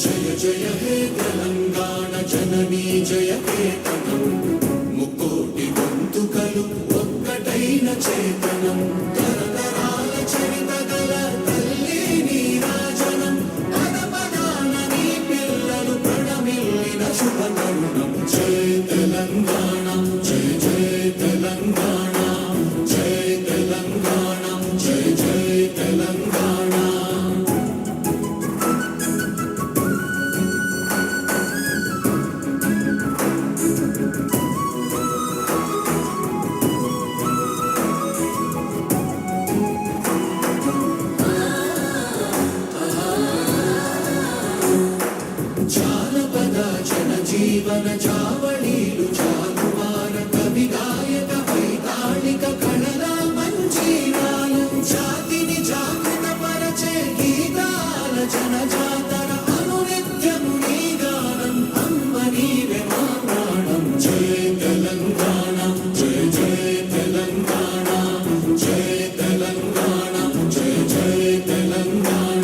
జయ జయ హే తెలంగాణ జననీ జయ కేతనం ముకోటి గొంతుకలు ఒక్కటైన చేతనం తరతరాల చరిత గల తల్లి నీరాజనం పద పదాన నీ పిల్లలు ప్రణమిల్లిన శుభ తరుణం జయ తెలంగాణ జయ జయ తెలంగాణ జయ తెలంగాణ జయ జయ తెలంగాణ. జానపద జనజీవన చావళీలు జాలువార కవి గాయక వైతాళిక కళల మంజీరాలు జాతిని జాగృత పరచే గీతాల జనజాతర అనునిత్యము నీ గానం అమ్మ నీవే మా ప్రాణం జయ తెలంగాణ జయ జయ తెలంగాణ జయ తెలంగాణ జయ జయ తెలంగాణ.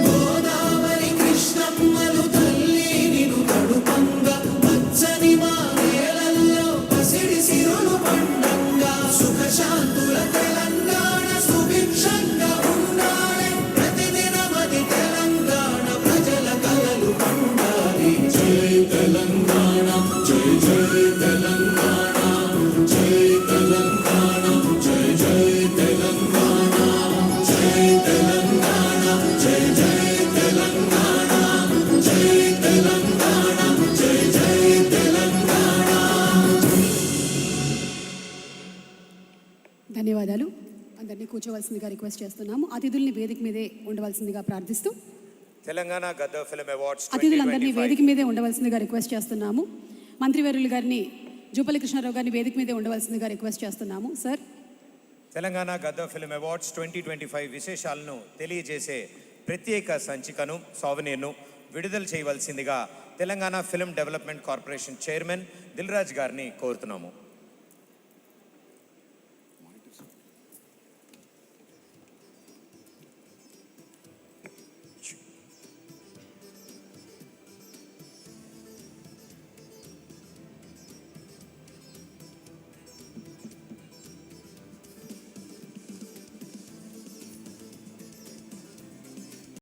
గోదావరి కృష్ణమ్మలు తల్లి నిను తడుపంగా పచ్చని మా నేలల్లో పసిడి సిరులు పండంగా సుఖ శాంతుల తెలంగాణ సుభిక్షంగా ఉండాలి ప్రతిదినమది తెలంగాణ ప్రజల కలలు పండాలి జయ తెలంగాణ జయ జయ తెలంగాణ జయ తెలంగాణ జయ జయ తెలంగాణ జయ తెలంగాణ జయ జయ తెలంగాణ జయ తెలంగాణ జయ జయ తెలంగాణ. ధన్యవాదాలు. అందరినీ కూర్చోవలసిందిగా రిక్వెస్ట్ చేస్తున్నాము. అతిథుల్ని వేదిక మీదే ఉండవలసిందిగా ప్రార్థిస్తూ తెలంగాణ గద్ద ఫిల్మ్ అవార్డ్స్ అతిథులందరినీ వేదిక మీదే ఉండవలసిందిగా రిక్వెస్ట్ చేస్తున్నాము. మంత్రివర్యులు గారిని జూపల్లి కృష్ణారావు గారిని వేదిక మీదే ఉండవలసిందిగా రిక్వెస్ట్ చేస్తున్నాము. సార్, తెలంగాణ గద్ద ఫిల్మ్ అవార్డ్స్ 2025 విశేషాలను తెలియజేసే ప్రత్యేక సంచికను సావనీర్ను విడుదల చేయవలసిందిగా Telangana film development corporation chairman Dil Raju గారిని కోరుతున్నాము.